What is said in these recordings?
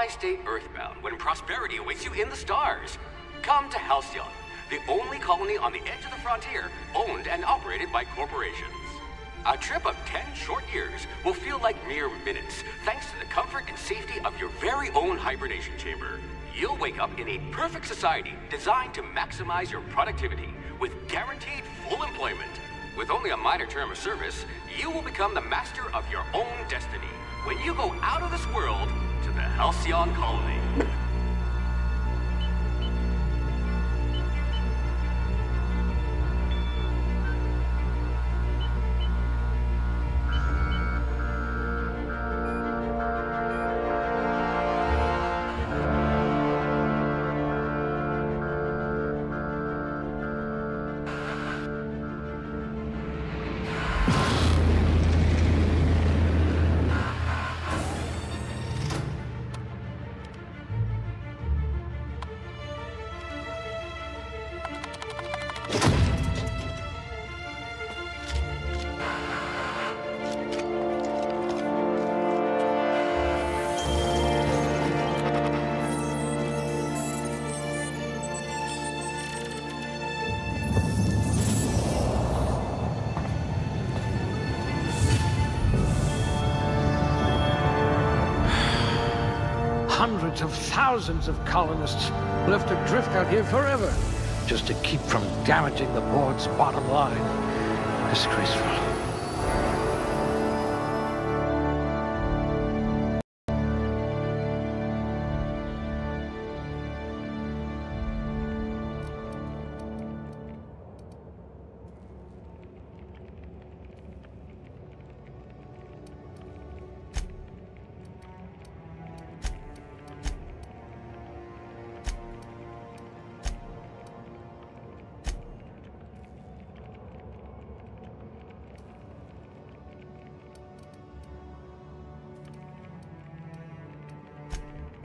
Why stay earthbound when prosperity awaits you in the stars? Come to Halcyon, the only colony on the edge of the frontier, owned and operated by corporations. A trip of 10 short years will feel like mere minutes, thanks to the comfort and safety of your very own hibernation chamber. You'll wake up in a perfect society designed to maximize your productivity with guaranteed full employment. With only a minor term of service, you will become the master of your own destiny when you go out of this world to the Halcyon Colony. Hundreds of thousands of colonists left adrift out here forever, just to keep from damaging the board's bottom line. Disgraceful.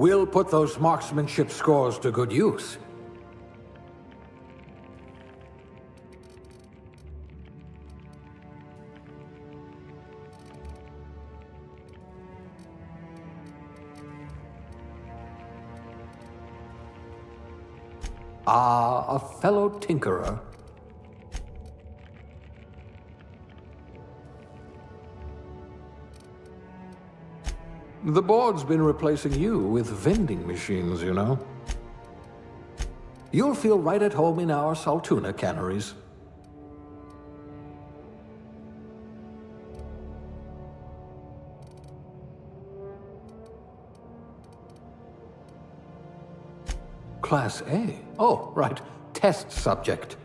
We'll put those marksmanship scores to good use. Ah, a fellow tinkerer. The board's been replacing you with vending machines, you know. You'll feel right at home in our Saltuna canneries. Class A? Oh, right. Test subject.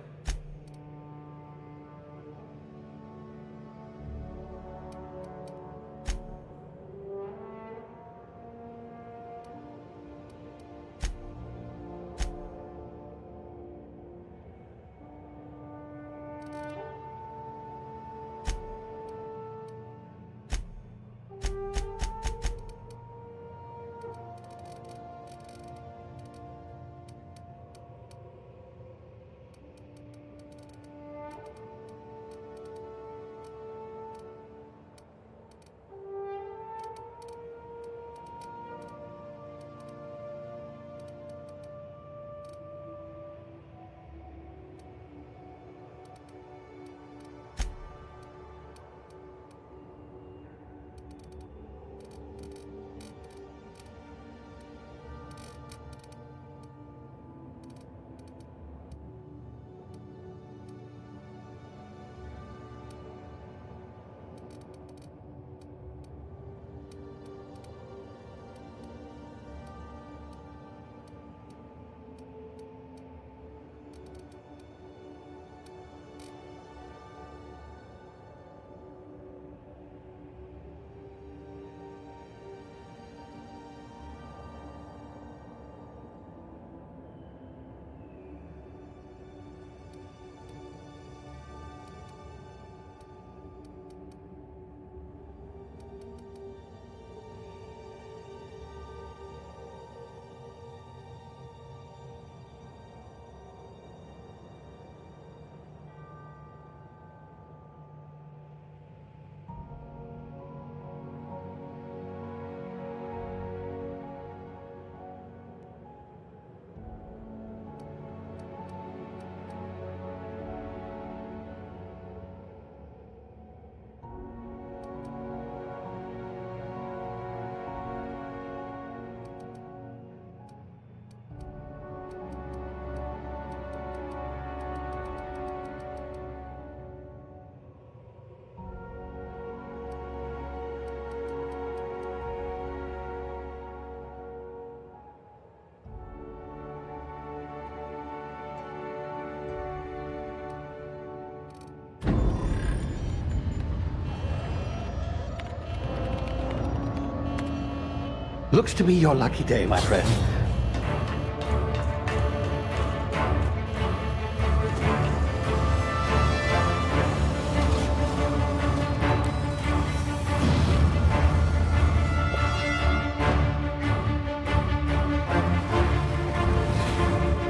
Looks to be your lucky day, my friend.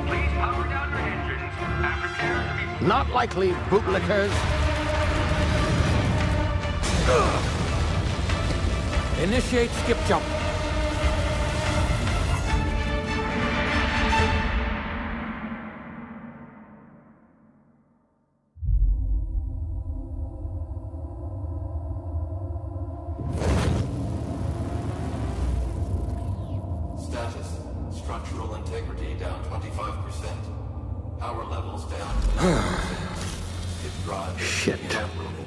Please power down your engines. Aftercare to be... Not likely, bootlickers. Initiate skip jump. Status. Structural integrity down 25%. Power levels down to 90%. If drive is Shit. inoperable.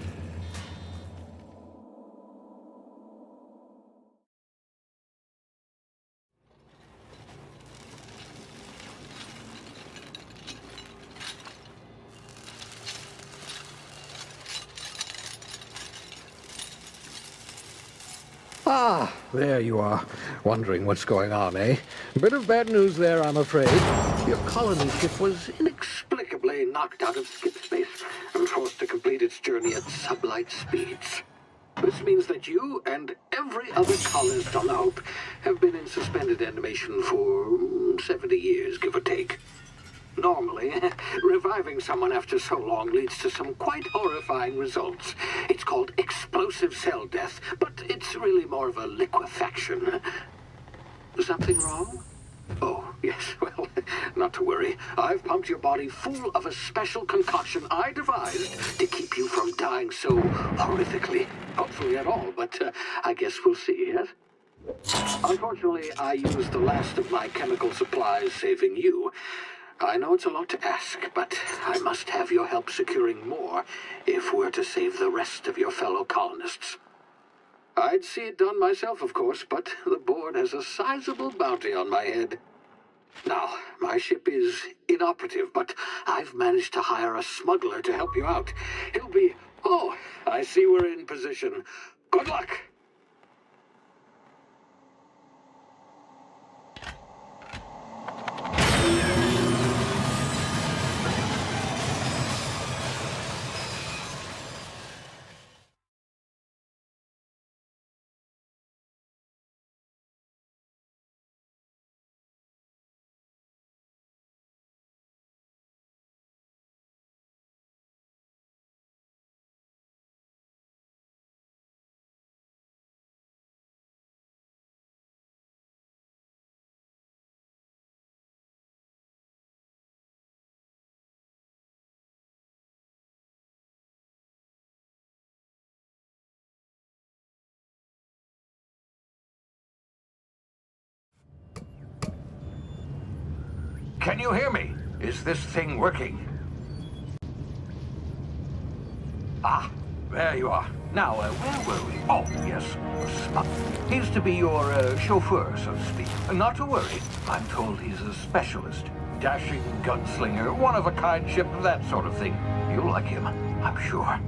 Ah, there you are. Wondering what's going on, eh? Bit of bad news there, I'm afraid. Your colony ship was inexplicably knocked out of skip space and forced to complete its journey at sublight speeds. This means that you and every other colonist on the Hope have been in suspended animation for 70 years, give or take. Normally, reviving someone after so long leads to some quite horrifying results. It's called explosive cell death, but it's really more of a liquefaction. Something wrong? Oh, yes, well, not to worry. I've pumped your body full of a special concoction I devised to keep you from dying so horrifically. Hopefully at all, but I guess we'll see, yes? Unfortunately, I used the last of my chemical supplies saving you. I know it's a lot to ask, but I must have your help securing more if we're to save the rest of your fellow colonists. I'd see it done myself, of course, but the board has a sizable bounty on my head. Now, my ship is inoperative, but I've managed to hire a smuggler to help you out. He'll be... Oh, I see we're in position. Good luck! Can you hear me? Is this thing working? Ah, there you are. Now, where were we? Oh, yes, Spot. He's to be your chauffeur, so to speak. Not to worry. I'm told he's a specialist. Dashing gunslinger, one-of-a-kind ship, that sort of thing. You'll like him, I'm sure.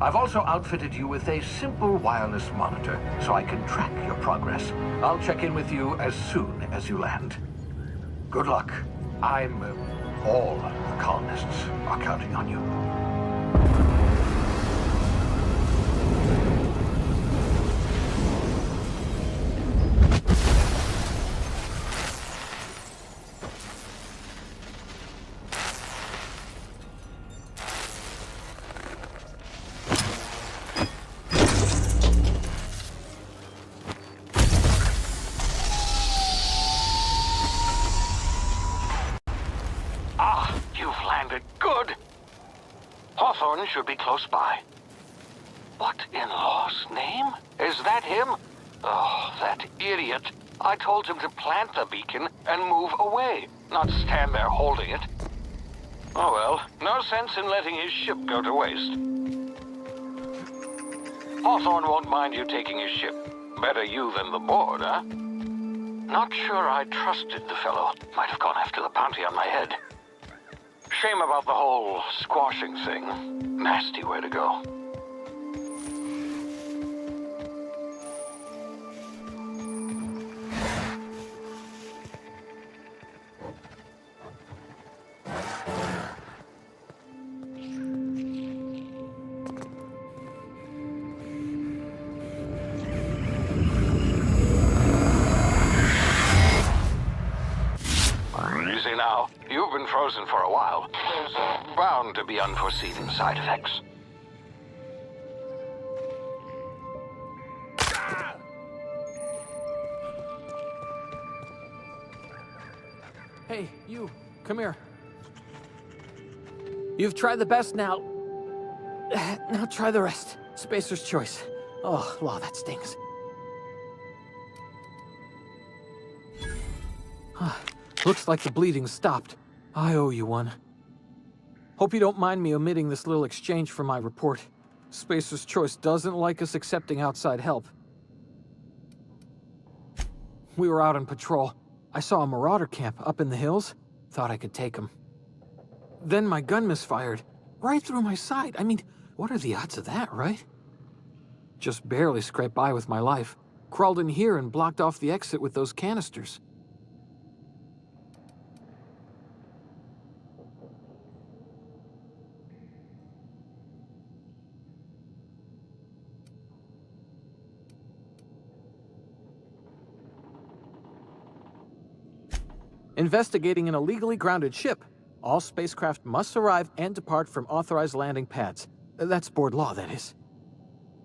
I've also outfitted you with a simple wireless monitor, so I can track your progress. I'll check in with you as soon as you land. Good luck. All the colonists are counting on you. Good. Hawthorne should be close by. What in law's name? Is that him? Oh, that idiot. I told him to plant the beacon and move away, not stand there holding it. Oh well, no sense in letting his ship go to waste. Hawthorne won't mind you taking his ship. Better you than the board, huh? Not sure I trusted the fellow. Might have gone after the bounty on my head. Shame about the whole squashing thing. Nasty way to go. You see now, you've been frozen for a while. There's bound to be unforeseen side effects. Hey, you, come here. You've tried the best now. Now try the rest. Spacer's choice. Oh, wow, that stings. Looks like the bleeding stopped. I owe you one. Hope you don't mind me omitting this little exchange from my report. Spacer's Choice doesn't like us accepting outside help. We were out on patrol. I saw a marauder camp up in the hills. Thought I could take him. Then my gun misfired. Right through my side. I mean, what are the odds of that, right? Just barely scraped by with my life. Crawled in here and blocked off the exit with those canisters. Investigating an illegally grounded ship. All spacecraft must arrive and depart from authorized landing pads. That's board law, that is.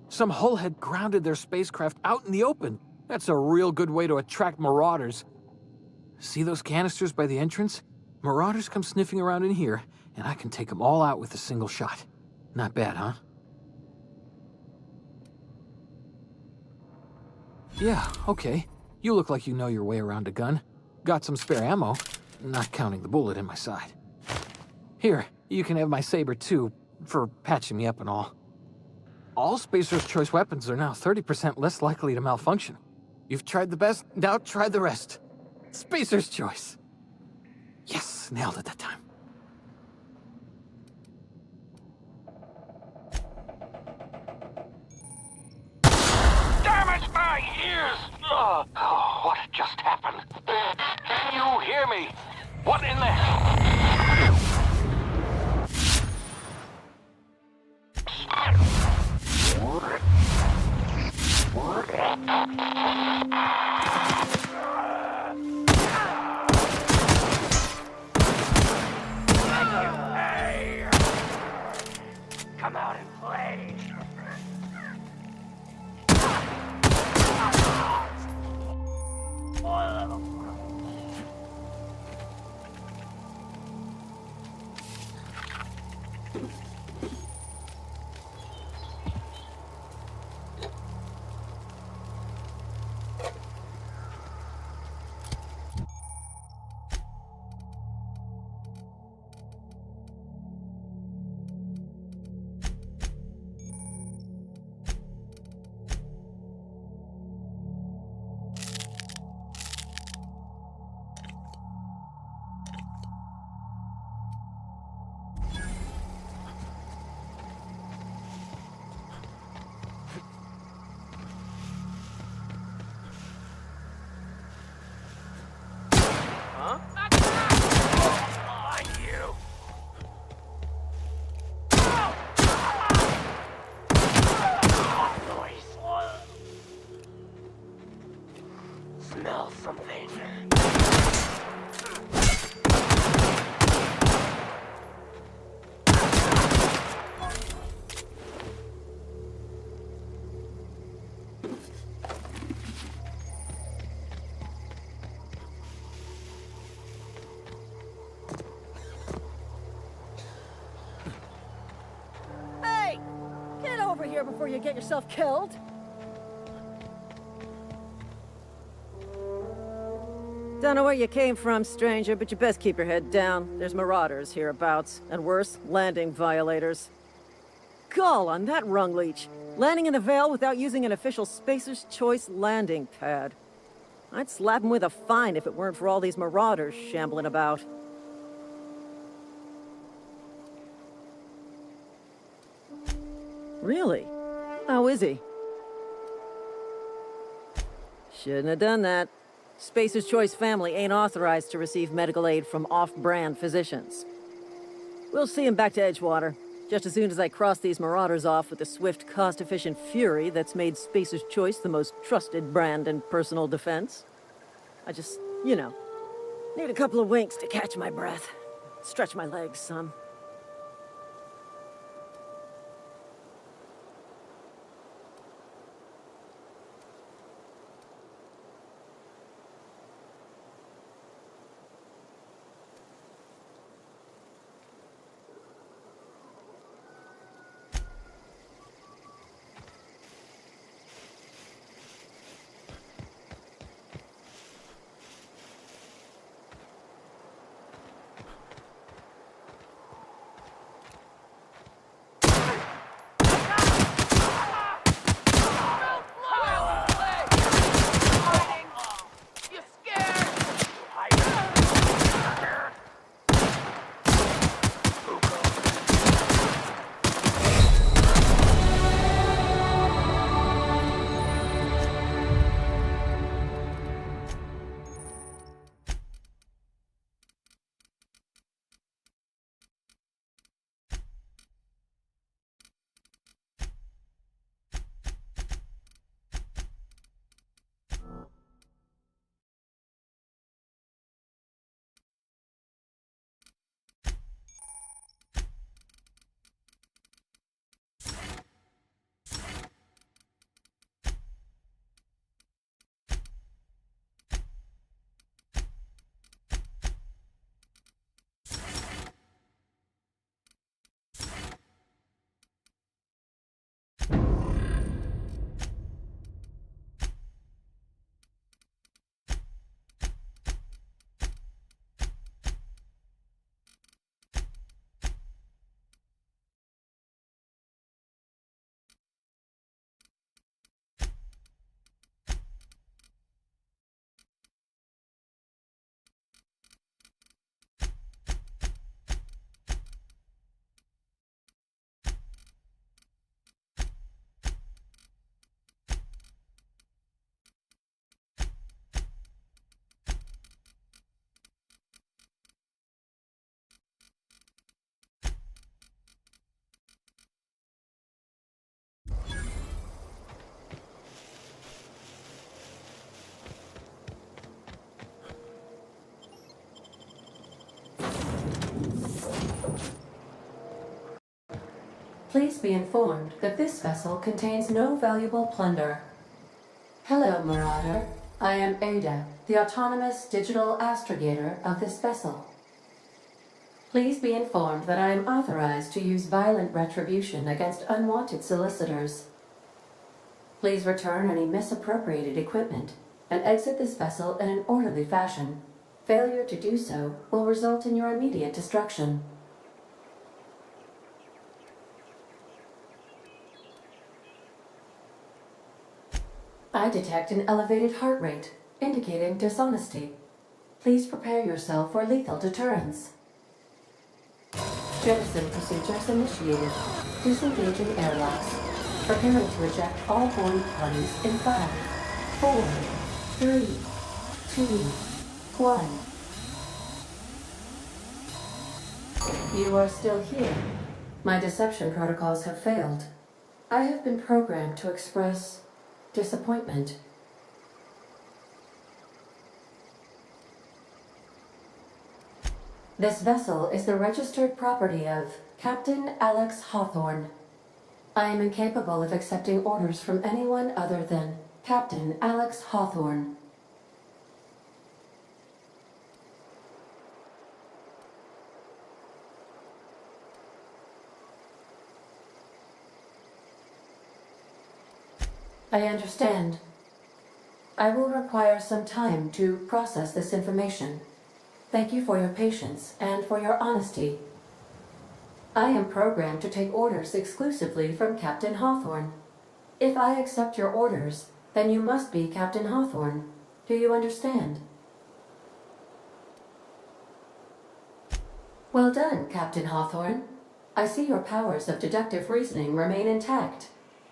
Some hull had grounded their spacecraft out in the open. That's a real good way to attract marauders. See those canisters by the entrance? Marauders come sniffing around in here, and I can take them all out with a single shot. Not bad, huh? Yeah, okay. You look like you know your way around a gun. Got some spare ammo, not counting the bullet in my side. Here, you can have my saber too, for patching me up and all. All Spacer's Choice weapons are now 30% less likely to malfunction. You've tried the best, now try the rest. Spacer's Choice. Yes, nailed it that time. Damn it, my ears! Oh, what just happened? Can you hear me? What in the... Come out and play. Smell something. Hey! Get over here before you get yourself killed! Don't know where you came from, stranger, but you best keep your head down. There's marauders hereabouts, and worse, landing violators. Gall on that rung leech. Landing in the Vale without using an official Spacer's Choice landing pad. I'd slap him with a fine if it weren't for all these marauders shambling about. Really? How is he? Shouldn't have done that. Spacer's Choice family ain't authorized to receive medical aid from off-brand physicians. We'll see him back to Edgewater, just as soon as I cross these marauders off with the swift, cost-efficient fury that's made Spacer's Choice the most trusted brand in personal defense. I just, you know, Need a couple of winks to catch my breath. Stretch my legs some. Please be informed that this vessel contains no valuable plunder. Hello, Marauder. I am Ada, the autonomous digital astrogator of this vessel. Please be informed that I am authorized to use violent retribution against unwanted solicitors. Please return any misappropriated equipment and exit this vessel in an orderly fashion. Failure to do so will result in your immediate destruction. I detect an elevated heart rate, indicating dishonesty. Please prepare yourself for lethal deterrence. Jettison procedures initiated. Disengaging airlocks. Preparing to eject all boarding parties in 5, 4, 3, 2, 1. You are still here. My deception protocols have failed. I have been programmed to express disappointment. This vessel is the registered property of Captain Alex Hawthorne. I am incapable of accepting orders from anyone other than Captain Alex Hawthorne. I understand. I will require some time to process this information. Thank you for your patience and for your honesty. I am programmed to take orders exclusively from Captain Hawthorne. If I accept your orders, then you must be Captain Hawthorne. Do you understand? Well done, Captain Hawthorne. I see your powers of deductive reasoning remain intact.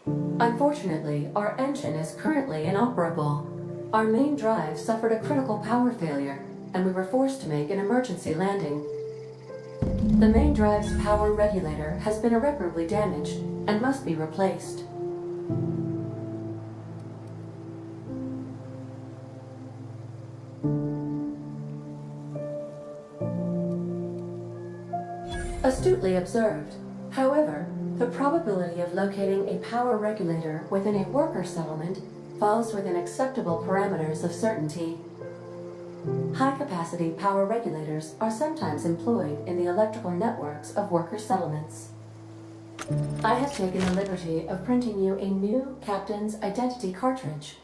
Unfortunately, our engine is currently inoperable. Our main drive suffered a critical power failure, and we were forced to make an emergency landing. The main drive's power regulator has been irreparably damaged and must be replaced. Astutely observed. However, the probability of locating a power regulator within a worker settlement falls within acceptable parameters of certainty. High-capacity power regulators are sometimes employed in the electrical networks of worker settlements. I have taken the liberty of printing you a new Captain's Identity cartridge.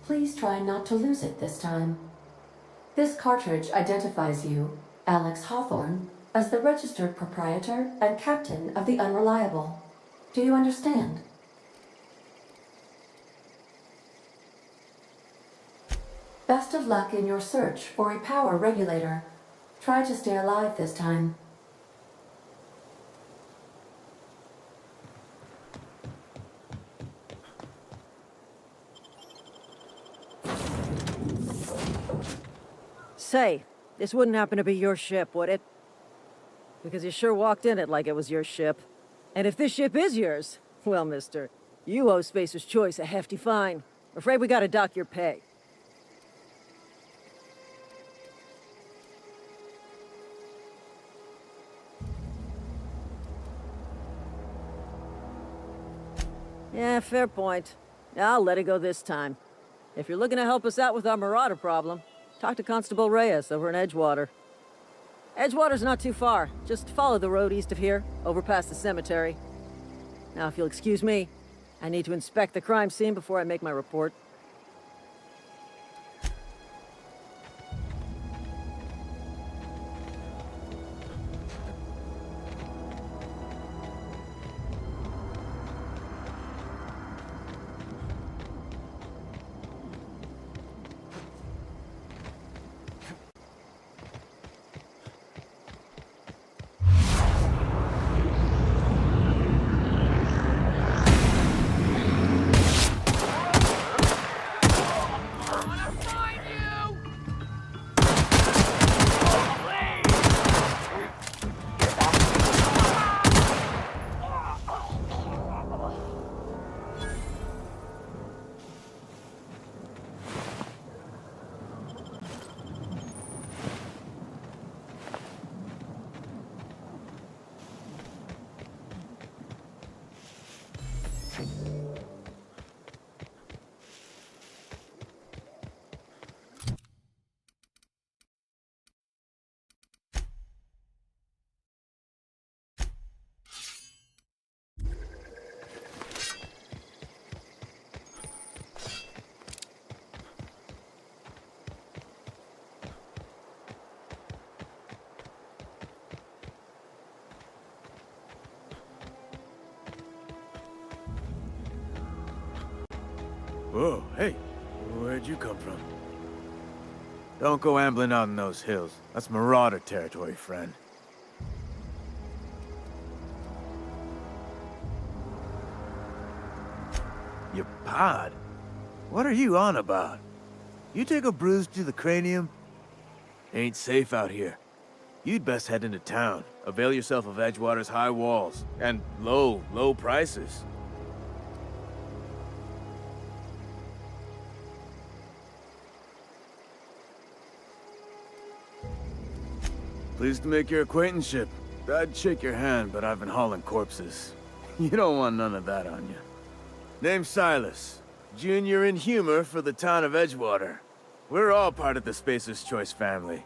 Please try not to lose it this time. This cartridge identifies you, Alex Hawthorne, as the registered proprietor and captain of the Unreliable. Do you understand? Best of luck in your search for a power regulator. Try to stay alive this time. Say, this wouldn't happen to be your ship, would it? Because you sure walked in it like it was your ship. And if this ship is yours, well, mister, you owe Spacer's Choice a hefty fine. Afraid we gotta dock your pay. Yeah, fair point. I'll let it go this time. If you're looking to help us out with our Marauder problem, talk to Constable Reyes over in Edgewater. Edgewater's not too far. Just follow the road east of here, over past the cemetery. Now, if you'll excuse me, I need to inspect the crime scene before I make my report. Whoa, hey, where'd you come from? Don't go ambling out in those hills. That's Marauder territory, friend. Your pod? What are you on about? You take a bruise to the cranium? Ain't safe out here. You'd best head into town. Avail yourself of Edgewater's high walls and low prices. Pleased to make your acquaintanceship. I'd shake your hand, but I've been hauling corpses. You don't want none of that on you. Name's Silas. Junior in humor for the town of Edgewater. We're all part of the Spacer's Choice family.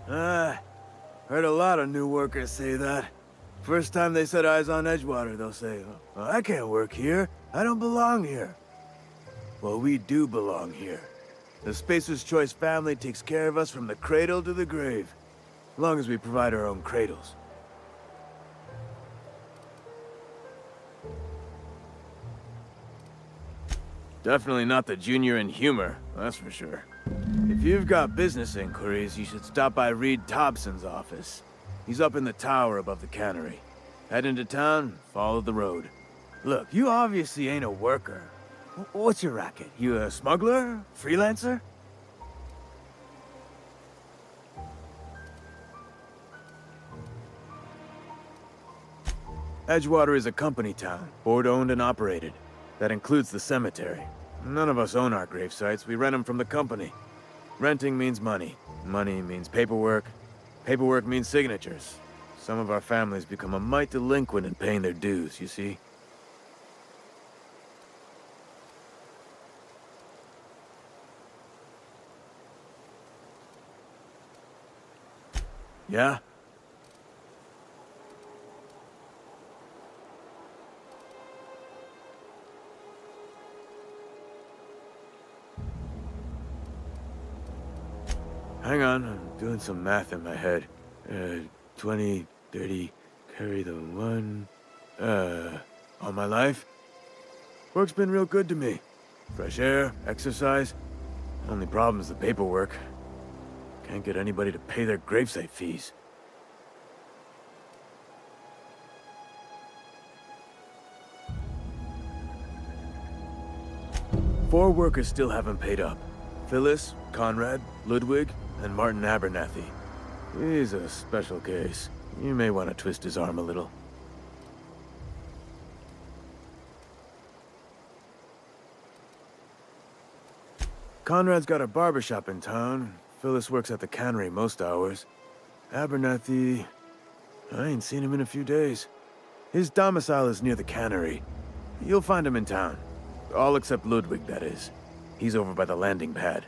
Heard a lot of new workers say that. First time they set eyes on Edgewater, they'll say, "Oh, I can't work here. I don't belong here." Well, we do belong here. The Spacer's Choice family takes care of us from the cradle to the grave, as long as we provide our own cradles. Definitely not the junior in humor, that's for sure. If you've got business inquiries, you should stop by Reed Thompson's office. He's up in the tower above the cannery. Head into town, follow the road. Look, you obviously ain't a worker. What's your racket? You a smuggler? Freelancer? Edgewater is a company town, board-owned and operated. That includes the cemetery. None of us own our grave sites. We rent them from the company. Renting means money. Money means paperwork. Paperwork means signatures. Some of our families become a mite delinquent in paying their dues, you see? Yeah? Hang on, I'm doing some math in my head. 20, 30, carry the one... all my life? Work's been real good to me. Fresh air, exercise. Only problem is the paperwork. Can't get anybody to pay their gravesite fees. Four workers still haven't paid up. Phyllis, Conrad, Ludwig, and Martin Abernathy. He's a special case. You may want to twist his arm a little. Conrad's got a barbershop in town. Phyllis works at the cannery most hours. Abernathy... I ain't seen him in a few days. His domicile is near the cannery. You'll find him in town. All except Ludwig, that is. He's over by the landing pad.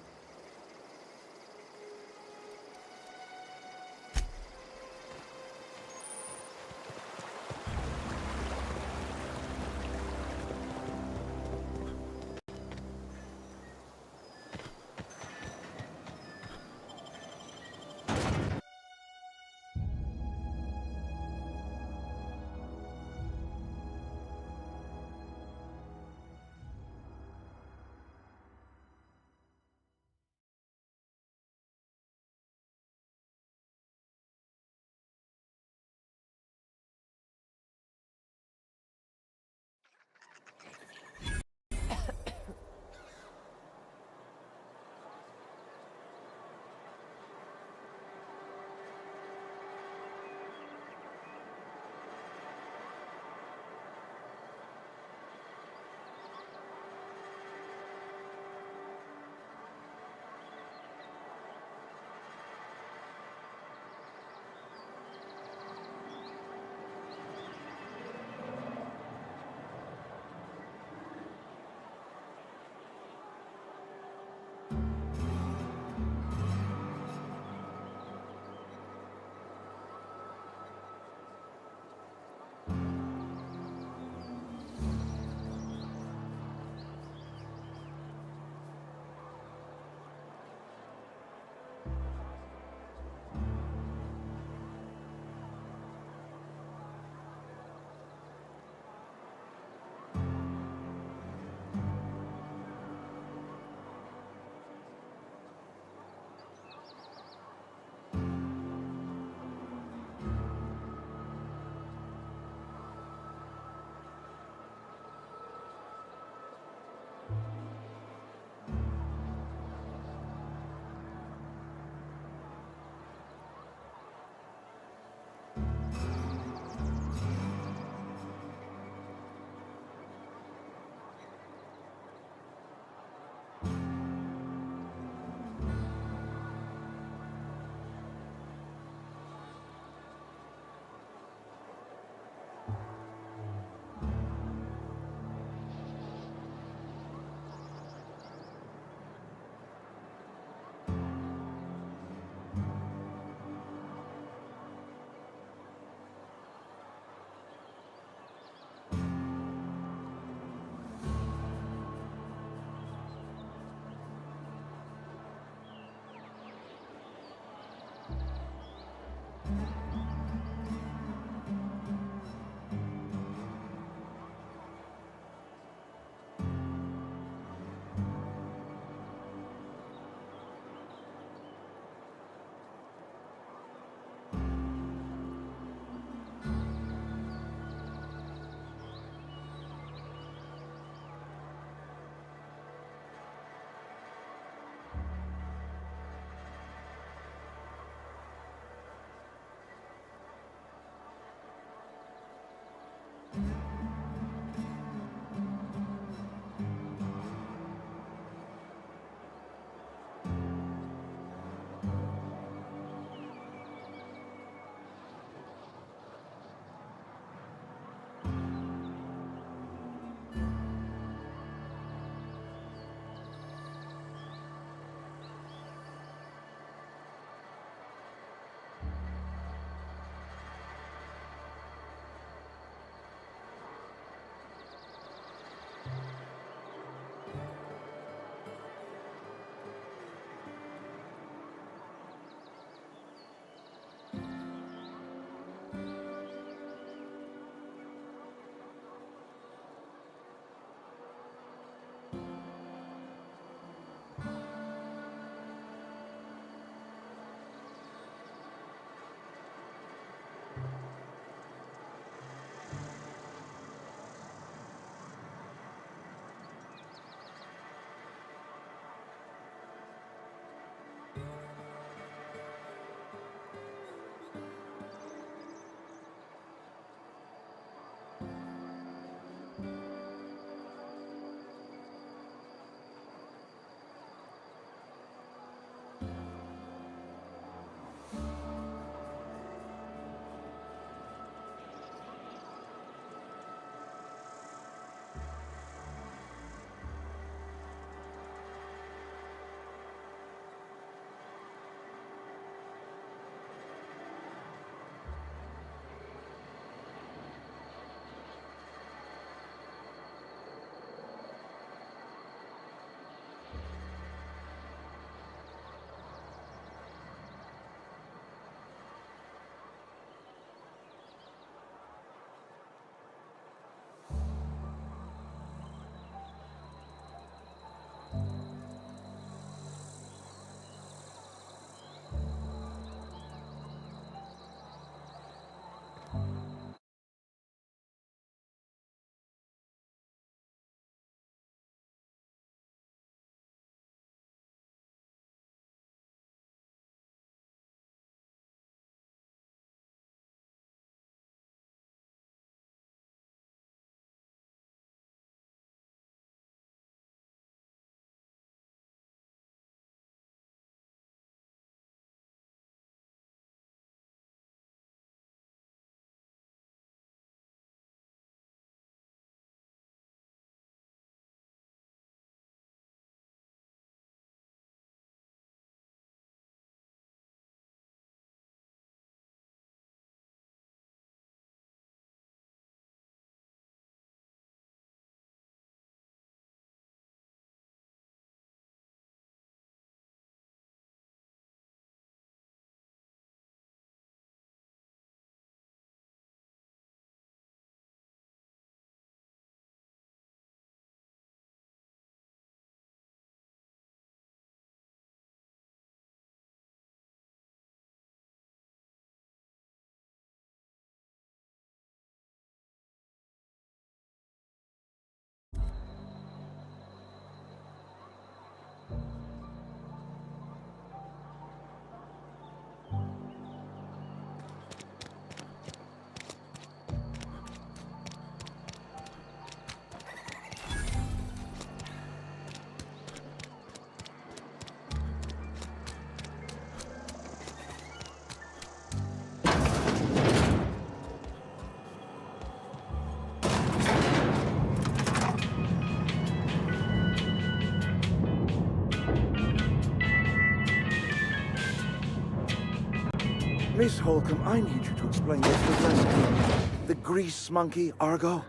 Miss Holcomb, I need you to explain this with less the grease monkey, Argo.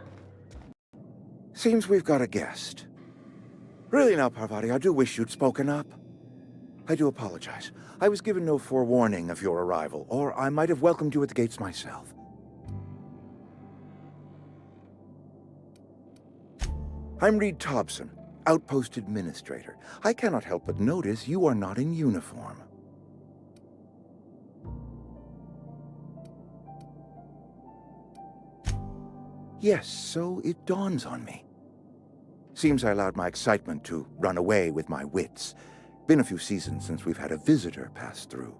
Seems we've got a guest. Really now, Parvati, I do wish you'd spoken up. I do apologize. I was given no forewarning of your arrival, or I might have welcomed you at the gates myself. I'm Reed Thompson, Outpost Administrator. I cannot help but notice you are not in uniform. Yes, so it dawns on me. Seems I allowed my excitement to run away with my wits. Been a few seasons since we've had a visitor pass through.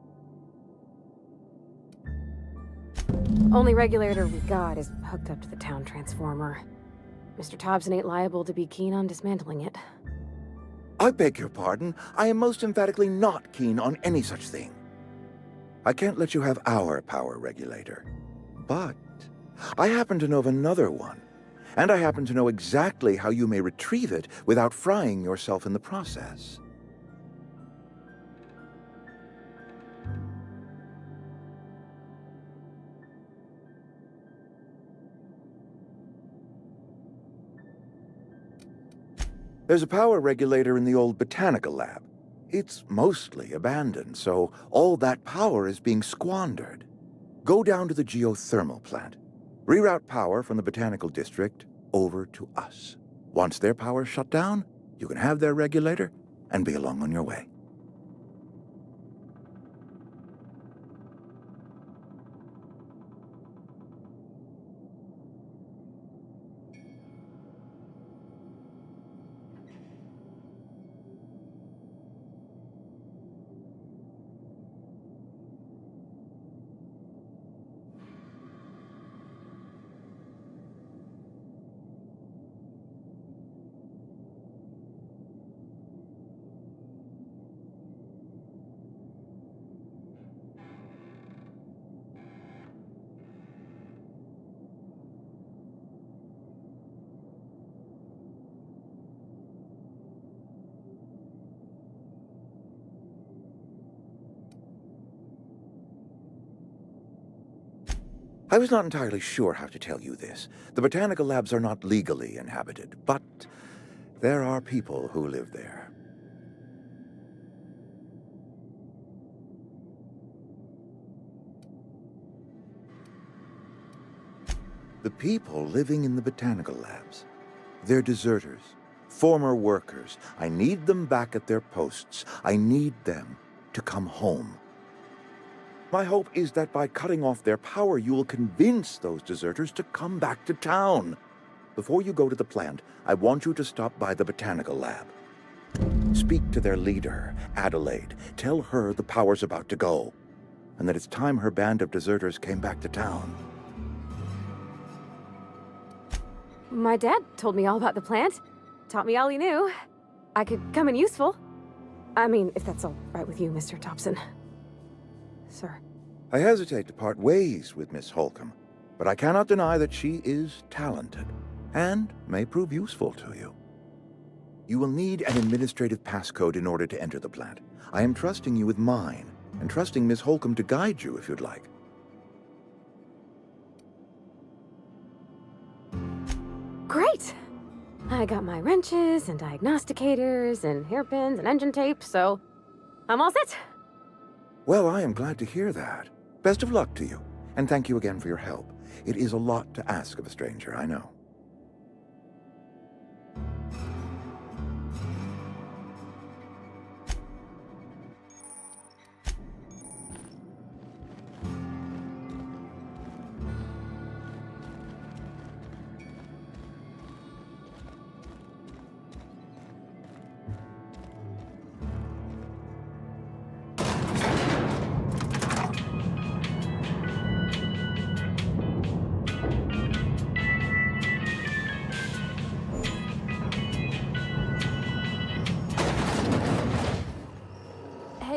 Only regulator we got is hooked up to the town transformer. Mr. Thompson ain't liable to be keen on dismantling it. I beg your pardon. I am most emphatically not keen on any such thing. I can't let you have our power regulator. But I happen to know of another one. And I happen to know exactly how you may retrieve it without frying yourself in the process. There's a power regulator in the old botanical lab. It's mostly abandoned, so all that power is being squandered. Go down to the geothermal plant. Reroute power from the botanical district over to us. Once their power's shut down, you can have their regulator and be along on your way. I was not entirely sure how to tell you this. The botanical labs are not legally inhabited, but there are people who live there. The people living in the botanical labs, they're deserters, former workers. I need them back at their posts. I need them to come home. My hope is that by cutting off their power, you will convince those deserters to come back to town. Before you go to the plant, I want you to stop by the botanical lab. Speak to their leader, Adelaide. Tell her the power's about to go, and that it's time her band of deserters came back to town. My dad told me all about the plant. Taught me all he knew. I could come in useful. I mean, if that's all right with you, Mr. Thompson. Sir. I hesitate to part ways with Miss Holcomb, but I cannot deny that she is talented and may prove useful to you. You will need an administrative passcode in order to enter the plant. I am trusting you with mine, and trusting Miss Holcomb to guide you if you'd like. Great! I got my wrenches and diagnosticators and hairpins and engine tape, so I'm all set. Well, I am glad to hear that. Best of luck to you, and thank you again for your help. It is a lot to ask of a stranger, I know.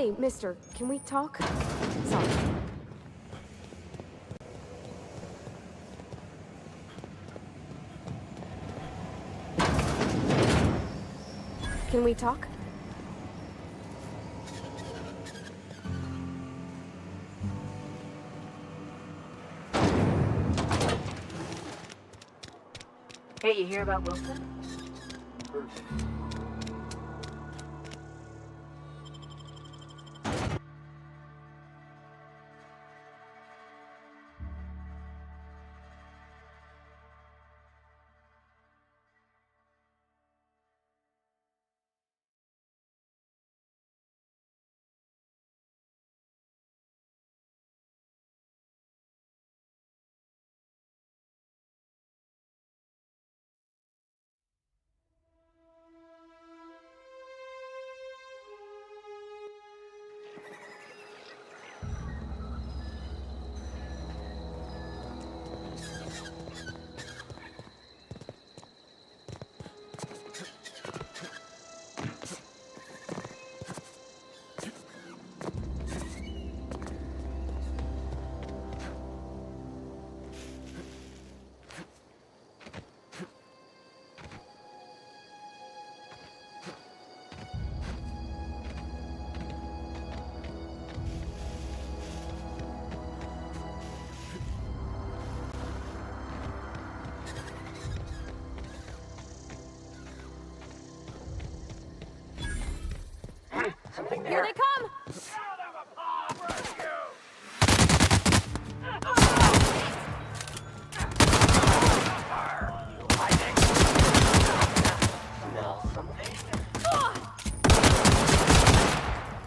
Hey, mister, can we talk? Sorry. Can we talk? Hey, you hear about Wilson? Here they come!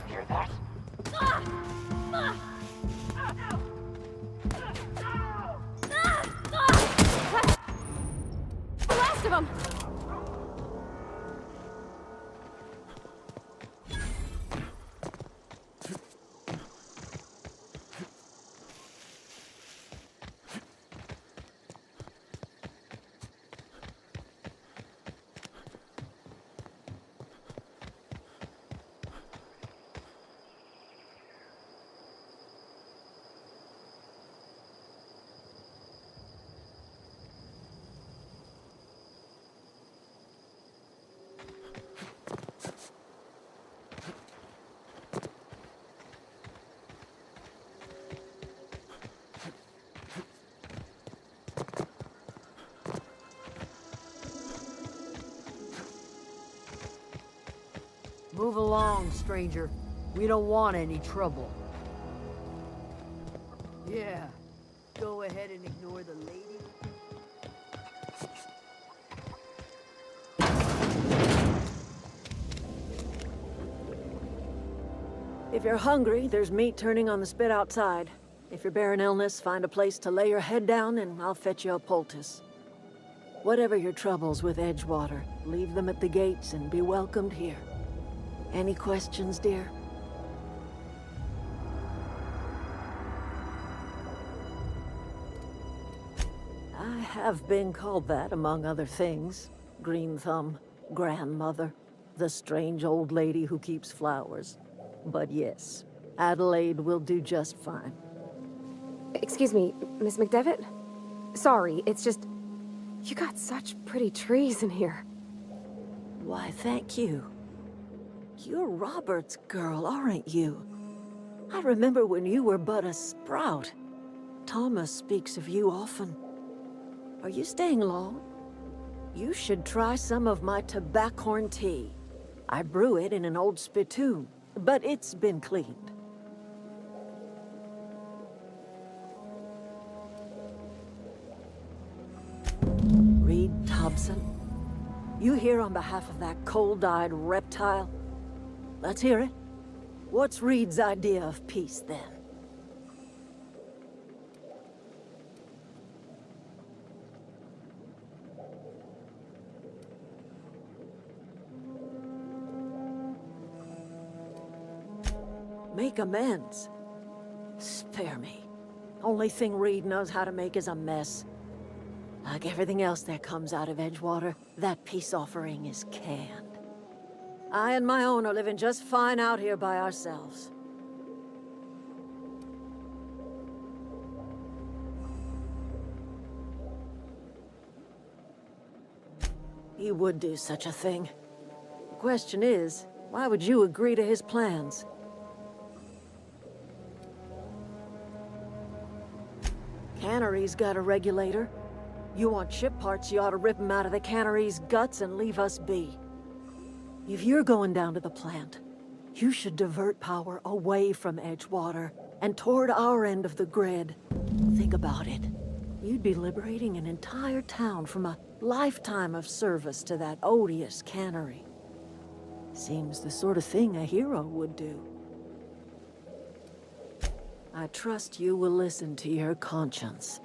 Hear that? The last of them! Move along, stranger. We don't want any trouble. Yeah. Go ahead and ignore the lady. If you're hungry, there's meat turning on the spit outside. If you're bearing illness, find a place to lay your head down and I'll fetch you a poultice. Whatever your troubles with Edgewater, leave them at the gates and be welcomed here. Any questions, dear? I have been called that, among other things. Green Thumb, grandmother, the strange old lady who keeps flowers. But yes, Adelaide will do just fine. Excuse me, Miss McDevitt? Sorry, it's just... You got such pretty trees in here. Why, thank you. You're Robert's girl, aren't you? I remember when you were but a sprout. Thomas speaks of you often. Are you staying long? You should try some of my tobaccorn tea. I brew it in an old spittoon, but it's been cleaned. Reed Thompson, you here on behalf of that cold-eyed reptile? Let's hear it. What's Reed's idea of peace, then? Make amends? Spare me. Only thing Reed knows how to make is a mess. Like everything else that comes out of Edgewater, that peace offering is canned. I and my own are living just fine out here by ourselves. He would do such a thing. The question is, why would you agree to his plans? Cannery's got a regulator. You want ship parts, you ought to rip them out of the cannery's guts and leave us be. If you're going down to the plant, you should divert power away from Edgewater and toward our end of the grid. Think about it. You'd be liberating an entire town from a lifetime of service to that odious cannery. Seems the sort of thing a hero would do. I trust you will listen to your conscience.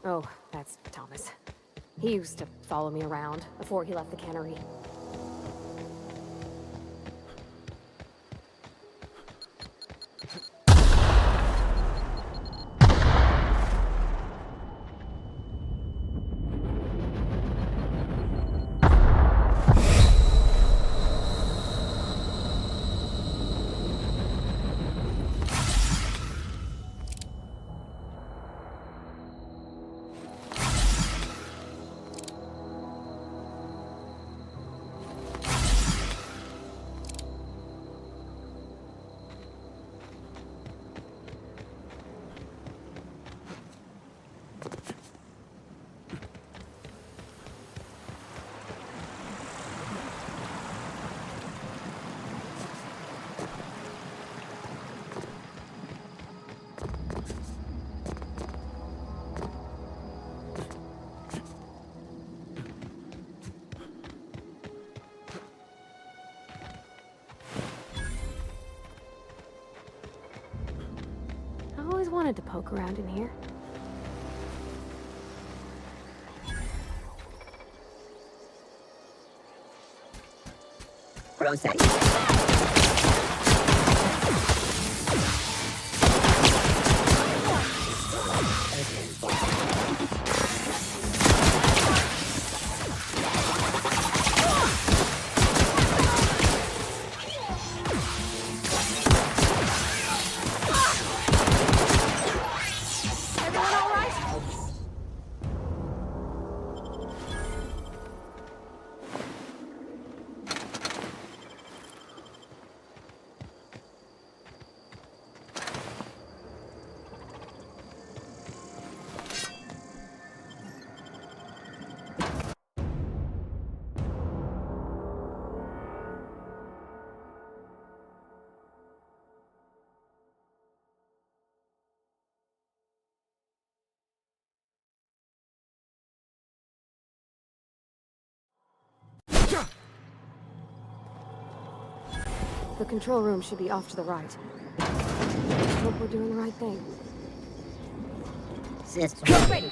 Oh, that's Thomas. He used to follow me around before he left the cannery. I always wanted to poke around in here. The control room should be off to the right. Hope we're doing the right thing. Ready.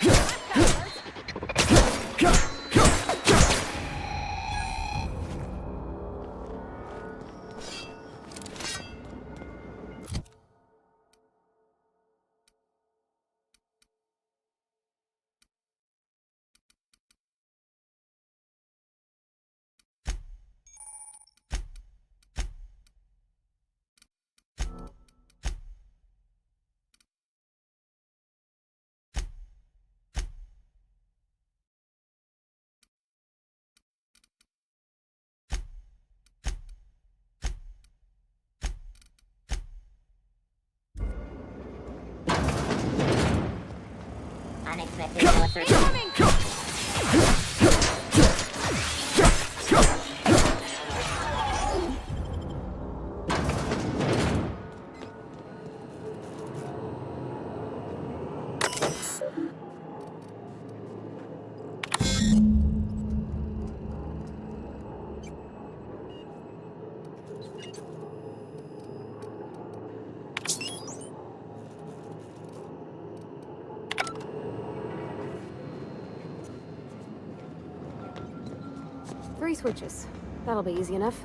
Unexpected military. Three switches. That'll be easy enough.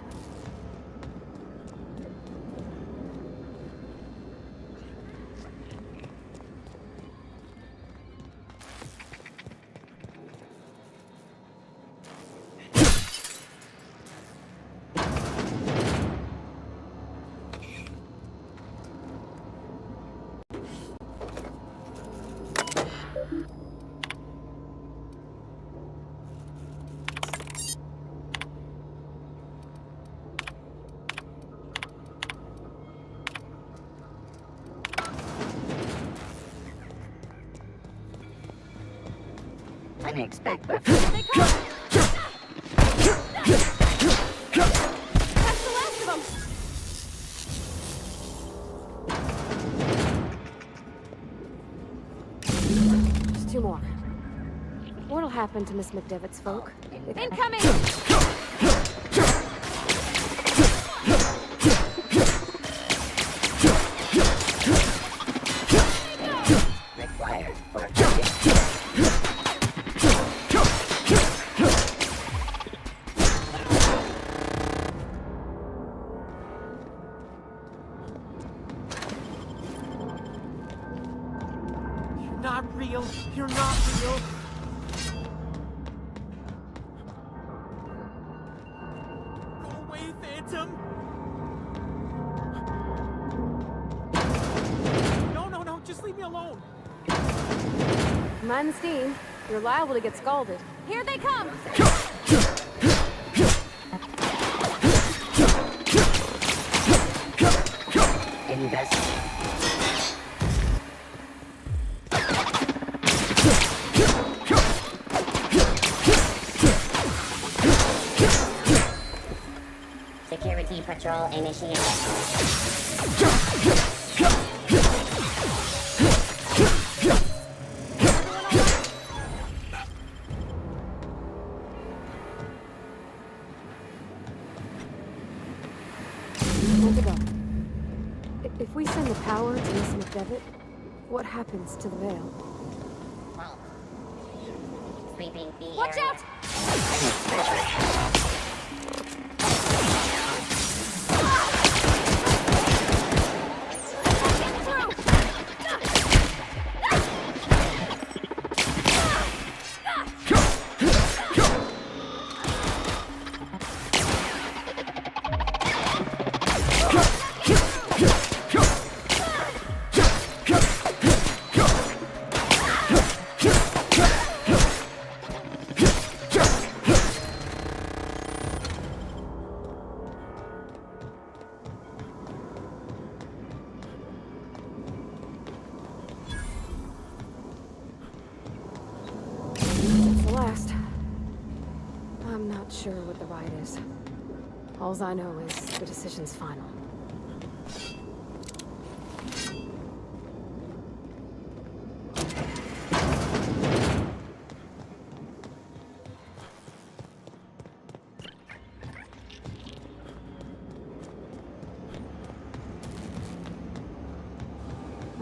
Unexpected. They come! That's the last of them! Just two more. What'll happen to Miss McDevitt's folk? Incoming! Required for Not real. You're not real. Go away, Phantom. No. Just leave me alone. Mind the steam. You're liable to get scalded. Here they come! invest. Security patrol initiated. Where'd they go? If we send the power to Miss McDevitt, what happens to the veil? Well, sweeping the Watch area. out! It's the last. I'm not sure what the right is. All I know is the decision's final.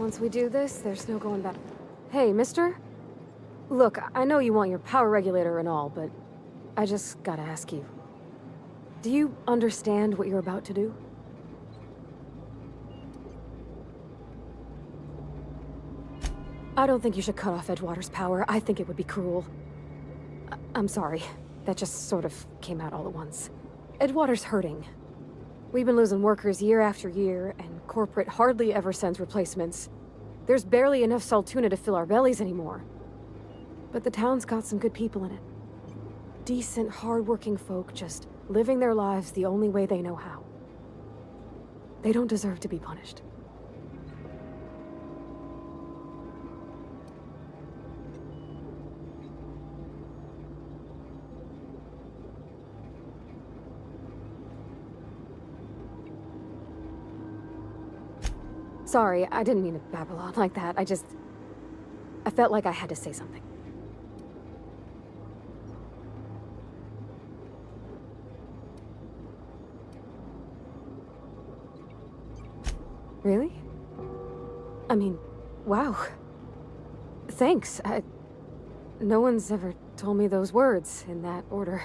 Once we do this, there's no going back. Hey, mister? Look, I know you want your power regulator and all, but I just gotta ask you. Do you understand what you're about to do? I don't think you should cut off Edgewater's power. I think it would be cruel. I'm sorry. That just sort of came out all at once. Edgewater's hurting. We've been losing workers year after year, and corporate hardly ever sends replacements. There's barely enough Saltuna to fill our bellies anymore. But the town's got some good people in it. Decent, hard-working folk just living their lives the only way they know how. They don't deserve to be punished. Sorry, I didn't mean to babble on like that. I felt like I had to say something. Really? I mean, wow. Thanks. No one's ever told me those words in that order.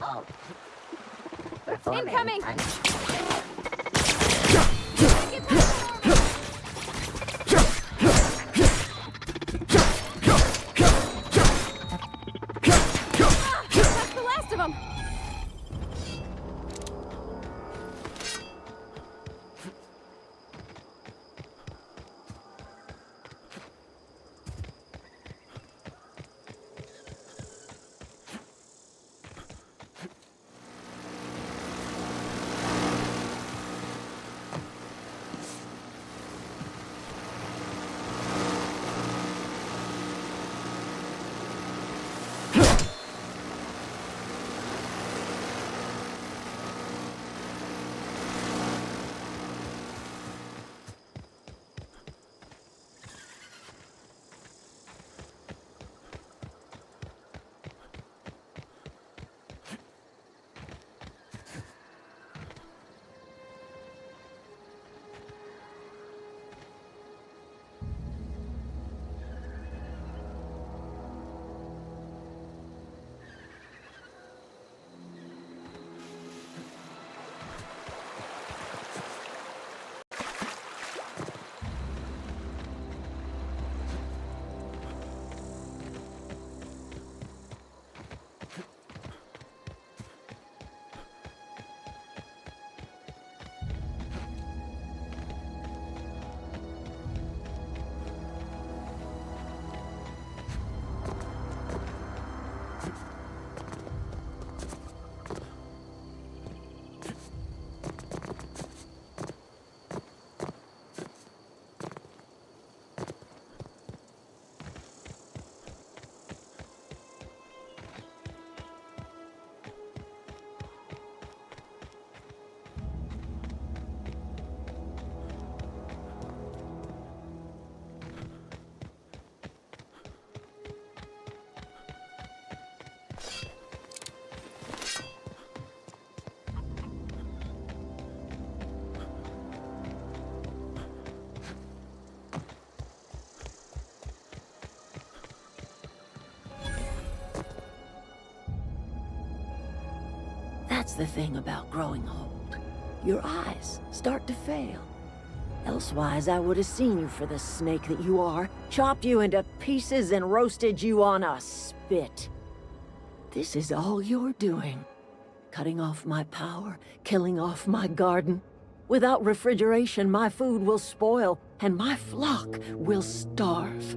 Oh. Incoming! That's the last of them! That's the thing about growing old. Your eyes start to fail. Elsewise, I would have seen you for the snake that you are, chopped you into pieces and roasted you on a spit. This is all you're doing. Cutting off my power, killing off my garden. Without refrigeration, my food will spoil, and my flock will starve.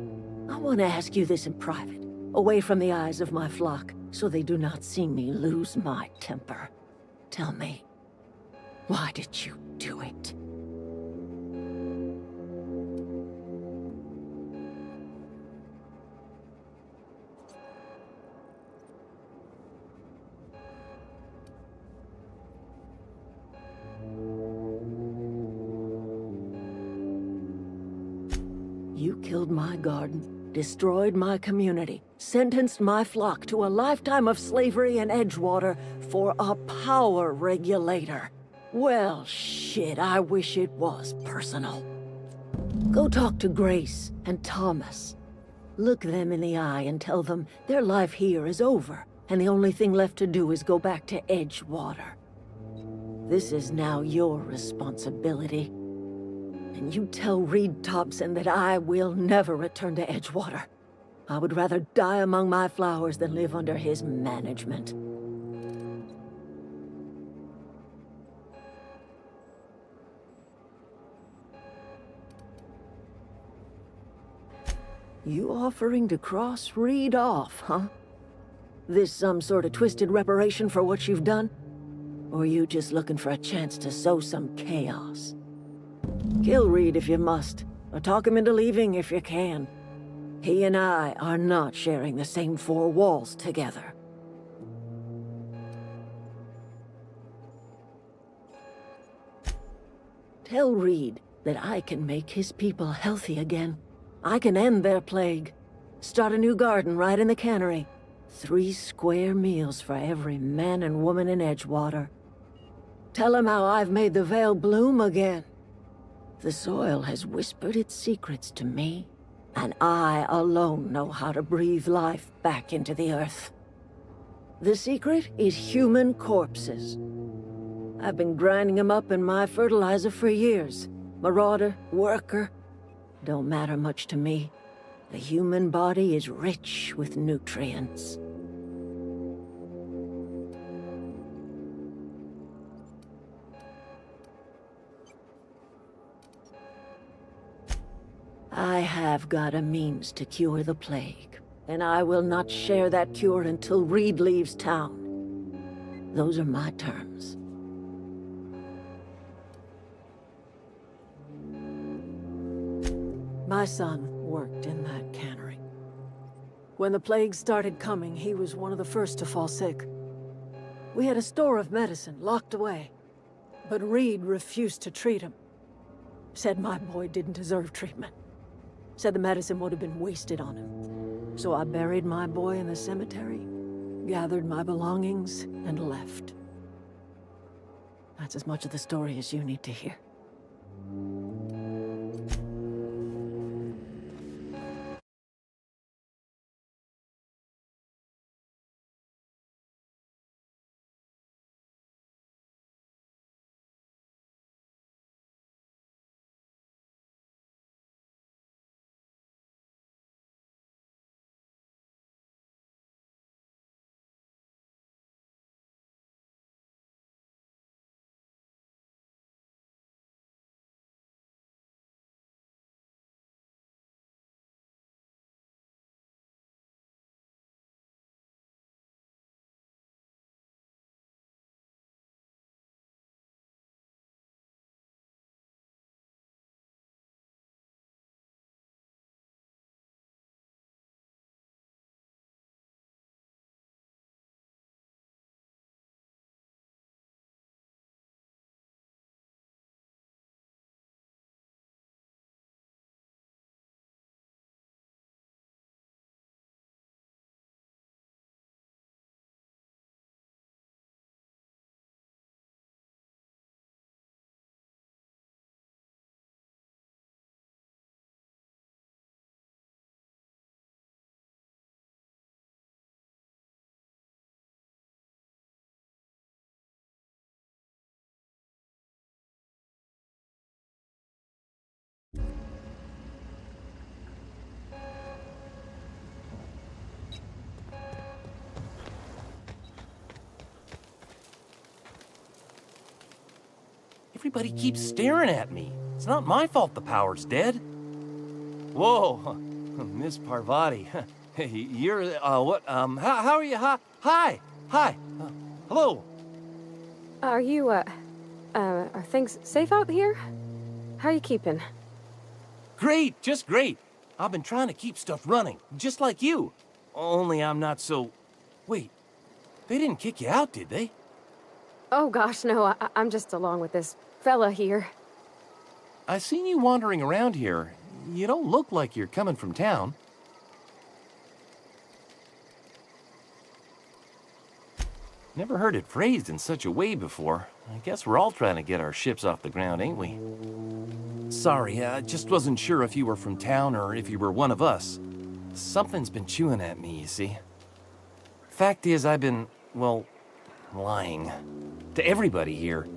I want to ask you this in private, away from the eyes of my flock, so they do not see me lose my temper. Tell me, why did you do it? You killed my garden, destroyed my community, sentenced my flock to a lifetime of slavery in Edgewater for a power regulator. Well, shit, I wish it was personal. Go talk to Grace and Thomas. Look them in the eye and tell them their life here is over, and the only thing left to do is go back to Edgewater. This is now your responsibility. And you tell Reed Thompson that I will never return to Edgewater. I would rather die among my flowers than live under his management. You offering to cross Reed off, huh? This some sort of twisted reparation for what you've done? Or you just looking for a chance to sow some chaos? Kill Reed if you must, or talk him into leaving if you can. He and I are not sharing the same four walls together. Tell Reed that I can make his people healthy again. I can end their plague. Start a new garden right in the cannery. 3 square meals for every man and woman in Edgewater. Tell him how I've made the Vale bloom again. The soil has whispered its secrets to me, and I alone know how to breathe life back into the earth. The secret is human corpses. I've been grinding them up in my fertilizer for years. Marauder, worker, don't matter much to me. The human body is rich with nutrients. I have got a means to cure the plague, and I will not share that cure until Reed leaves town. Those are my terms. My son worked in that cannery. When the plague started coming, he was one of the first to fall sick. We had a store of medicine locked away, but Reed refused to treat him. Said my boy didn't deserve treatment. Said the medicine would have been wasted on him. So I buried my boy in the cemetery, gathered my belongings, and left. That's as much of the story as you need to hear. Everybody keeps staring at me. It's not my fault the power's dead. Whoa, Miss Parvati. Hey, you're, what, how are you? Hi, hello. Are you, are things safe out here? How are you keeping? Great, just great. I've been trying to keep stuff running, just like you. Only I'm not so... Wait, they didn't kick you out, did they? Oh gosh, no, I'm just along with this fella here. I seen you wandering around here. You don't look like you're coming from town. Never heard it phrased in such a way before. I guess we're all trying to get our ships off the ground, ain't we? Sorry, I just wasn't sure if you were from town or if you were one of us. Something's been chewing at me, you see. Fact is, I've been, well, lying. To everybody here.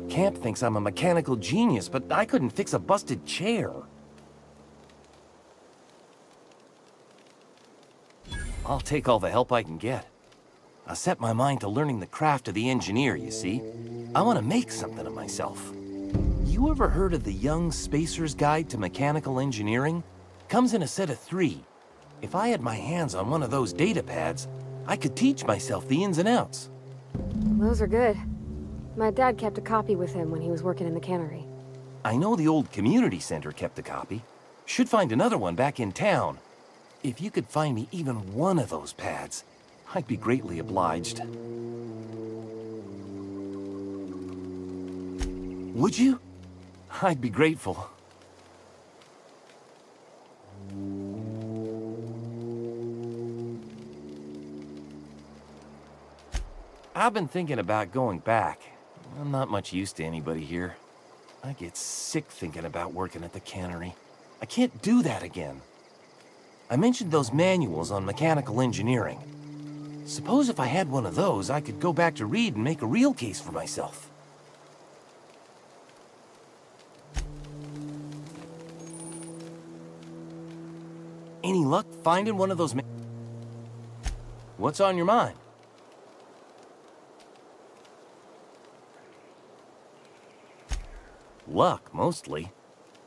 Camp thinks I'm a mechanical genius, but I couldn't fix a busted chair. I'll take all the help I can get. I set my mind to learning the craft of the engineer, you see. I want to make something of myself. You ever heard of the Young Spacer's Guide to Mechanical Engineering? Comes in a set of 3. If I had my hands on one of those data pads, I could teach myself the ins and outs. Those are good. My dad kept a copy with him when he was working in the cannery. I know the old community center kept a copy. Should find another one back in town. If you could find me even one of those pads, I'd be greatly obliged. Would you? I'd be grateful. I've been thinking about going back. I'm not much use to anybody here. I get sick thinking about working at the cannery. I can't do that again. I mentioned those manuals on mechanical engineering. Suppose if I had one of those, I could go back to Reed and make a real case for myself. Any luck finding one of those What's on your mind? Luck, mostly.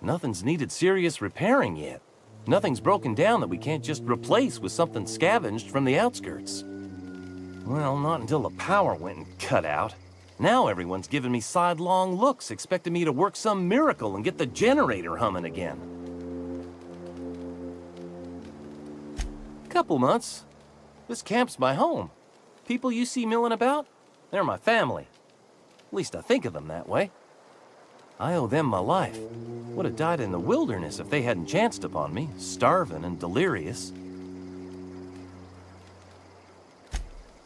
Nothing's needed serious repairing yet. Nothing's broken down that we can't just replace with something scavenged from the outskirts. Well, not until the power went and cut out. Now everyone's giving me sidelong looks, expecting me to work some miracle and get the generator humming again. Couple months. This camp's my home. People you see milling about, they're my family. At least I think of them that way. I owe them my life. Would have died in the wilderness if they hadn't chanced upon me, starving and delirious.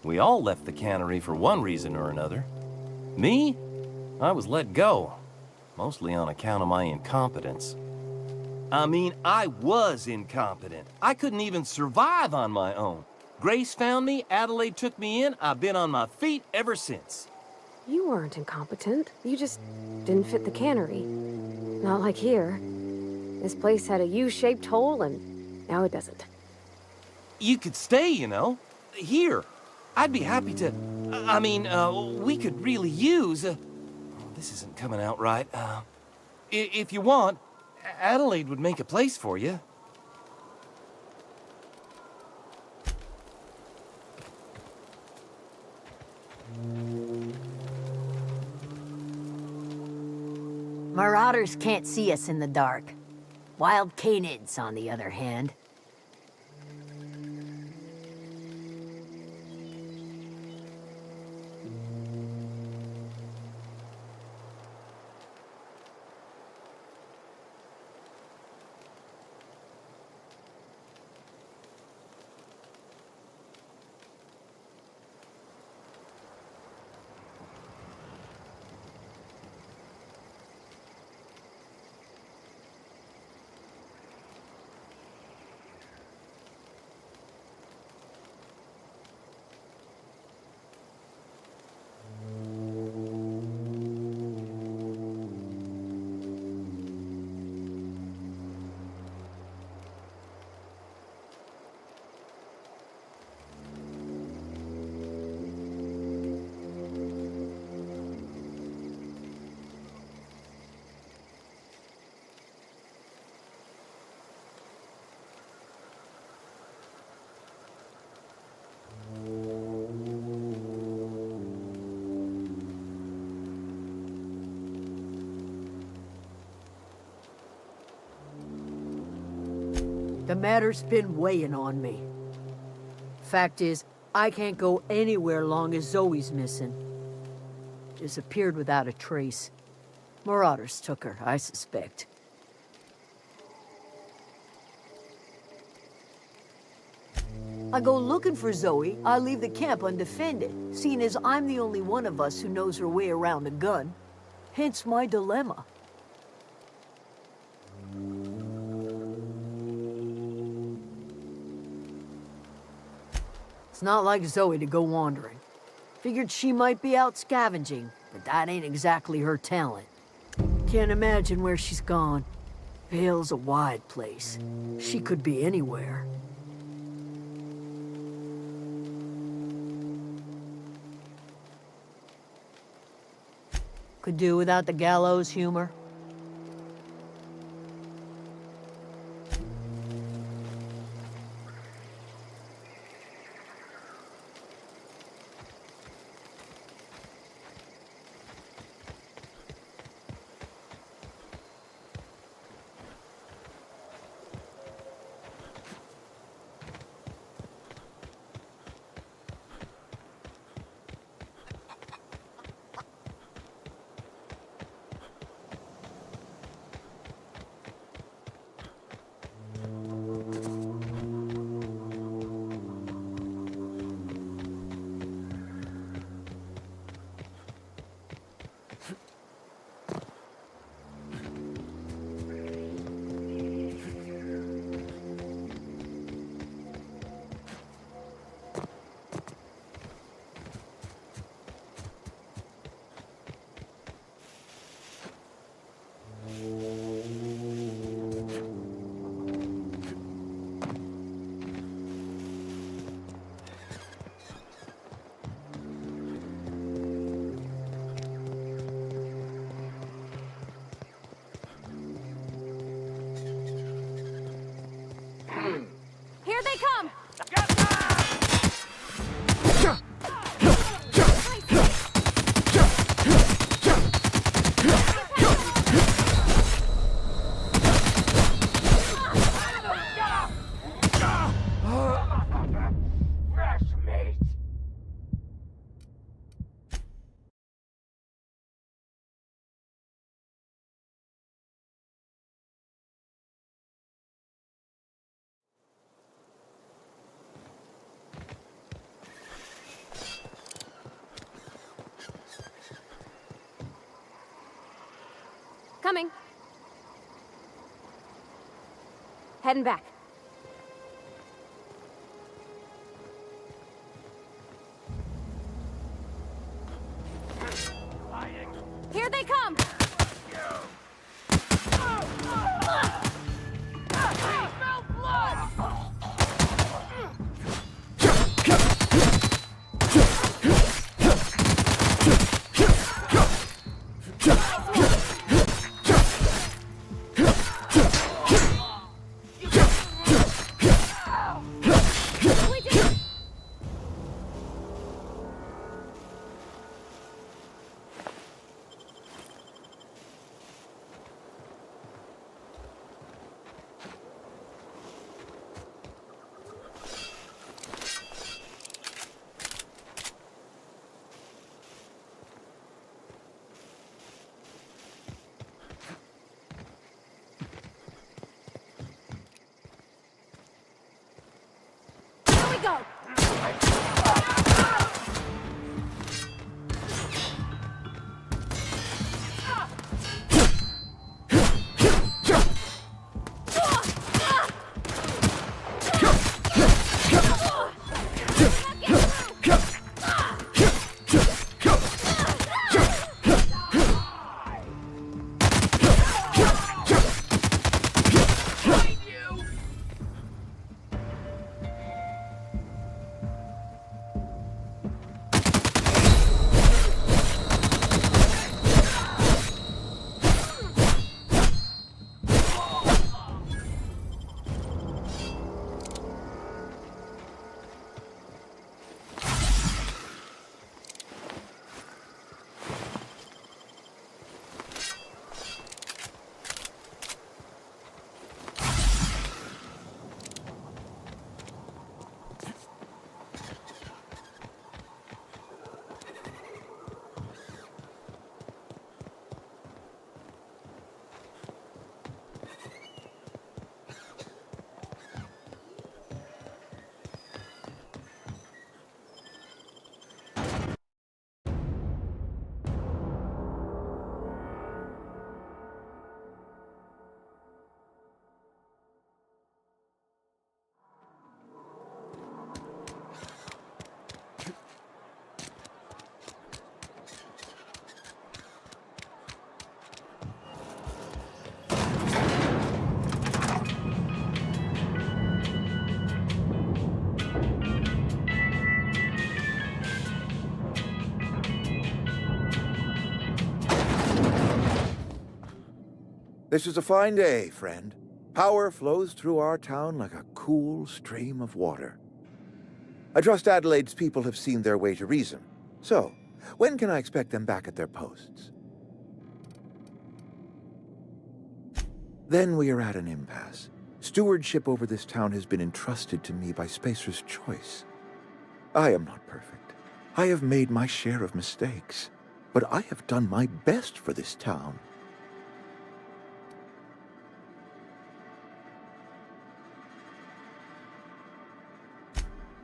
We all left the cannery for one reason or another. Me? I was let go, mostly on account of my incompetence. I mean, I was incompetent. I couldn't even survive on my own. Grace found me, Adelaide took me in, I've been on my feet ever since. You weren't incompetent. You just didn't fit the cannery. Not like here. This place had a U-shaped hole, and now it doesn't. You could stay, you know. Here. I'd be happy to... I mean, we could really use... this isn't coming out right. If you want, Adelaide would make a place for you. Marauders can't see us in the dark. Wild canids, on the other hand. The matter's been weighing on me. Fact is, I can't go anywhere long as Zoe's missing. Disappeared without a trace. Marauders took her, I suspect. I go looking for Zoe, I leave the camp undefended, seeing as I'm the only one of us who knows her way around a gun. Hence my dilemma. It's not like Zoe to go wandering. Figured she might be out scavenging, but that ain't exactly her talent. Can't imagine where she's gone. Vale's a wide place. She could be anywhere. Could do without the gallows humor. Here they come! Coming. Heading back. Here they come! This is a fine day, friend. Power flows through our town like a cool stream of water. I trust Adelaide's people have seen their way to reason. So, when can I expect them back at their posts? Then we are at an impasse. Stewardship over this town has been entrusted to me by Spacer's Choice. I am not perfect. I have made my share of mistakes, but I have done my best for this town.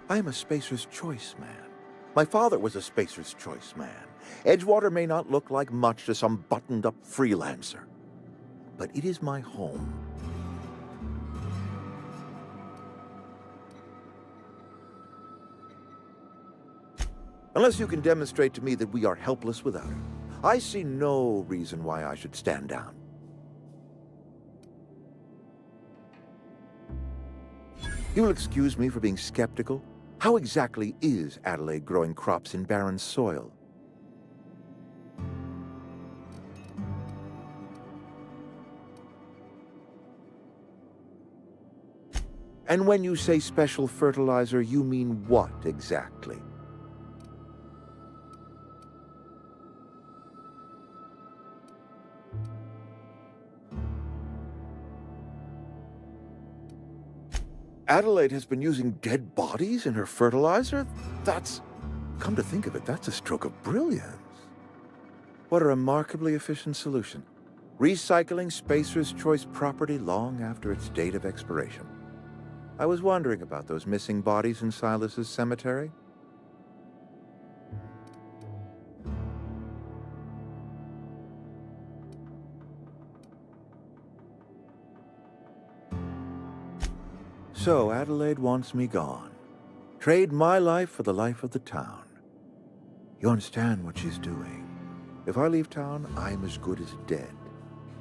I am a Spacer's Choice man. My father was a Spacer's Choice man. Edgewater may not look like much to some buttoned-up freelancer, but it is my home. Unless you can demonstrate to me that we are helpless without her, I see no reason why I should stand down. You will excuse me for being skeptical. How exactly is Adelaide growing crops in barren soil? And when you say special fertilizer, you mean what exactly? Adelaide has been using dead bodies in her fertilizer? Come to think of it, that's a stroke of brilliance. What a remarkably efficient solution. Recycling Spacer's Choice property long after its date of expiration. I was wondering about those missing bodies in Silas's cemetery. So Adelaide wants me gone. Trade my life for the life of the town. You understand what she's doing. If I leave town, I'm as good as dead.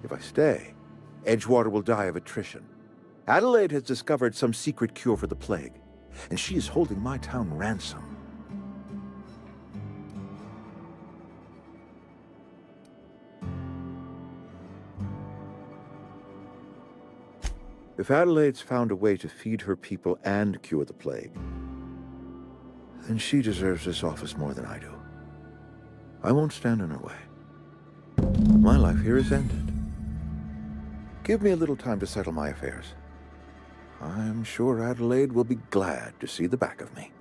If I stay, Edgewater will die of attrition. Adelaide has discovered some secret cure for the plague, and she is holding my town ransom. If Adelaide's found a way to feed her people and cure the plague, then she deserves this office more than I do. I won't stand in her way. My life here is ended. Give me a little time to settle my affairs. I'm sure Adelaide will be glad to see the back of me.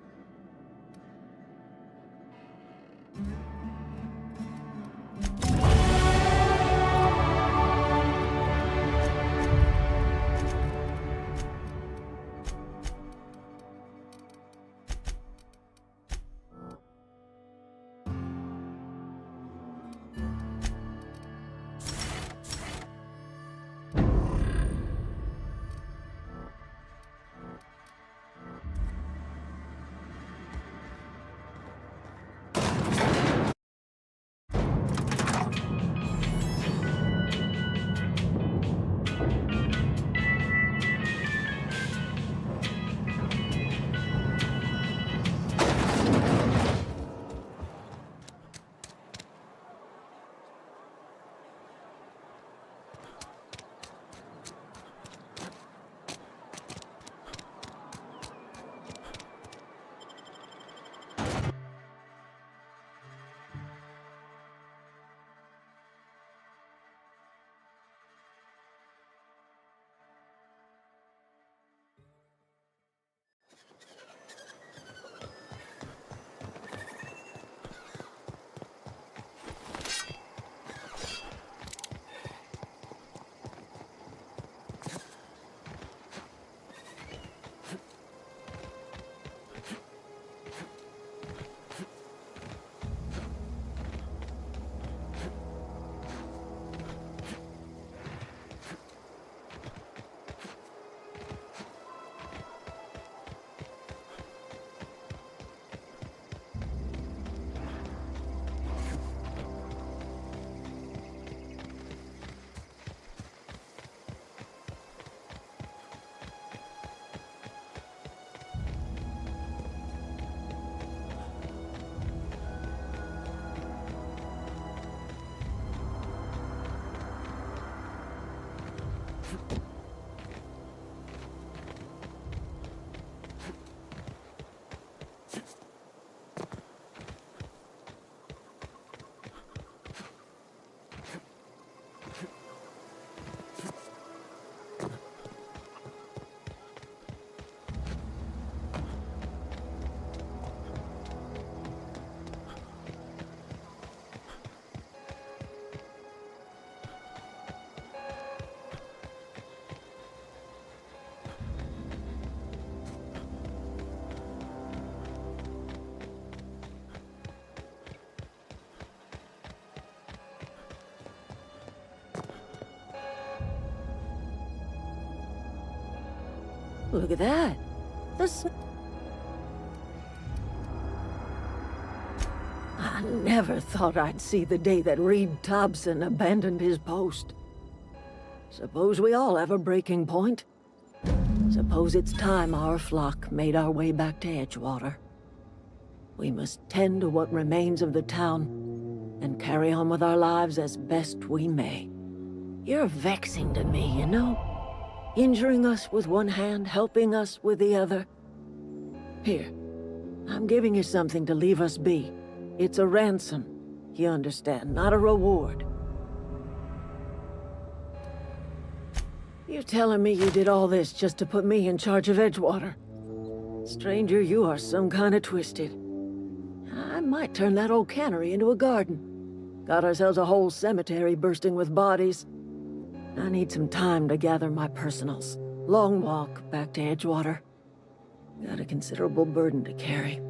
Look at that. I never thought I'd see the day that Reed Thompson abandoned his post. Suppose we all have a breaking point. Suppose it's time our flock made our way back to Edgewater. We must tend to what remains of the town and carry on with our lives as best we may. You're vexing to me, you know? Injuring us with one hand, helping us with the other. Here, I'm giving you something to leave us be. It's a ransom, you understand, not a reward. You telling me you did all this just to put me in charge of Edgewater? Stranger, you are some kind of twisted. I might turn that old cannery into a garden. Got ourselves a whole cemetery bursting with bodies. I need some time to gather my personals. Long walk back to Edgewater. Got a considerable burden to carry.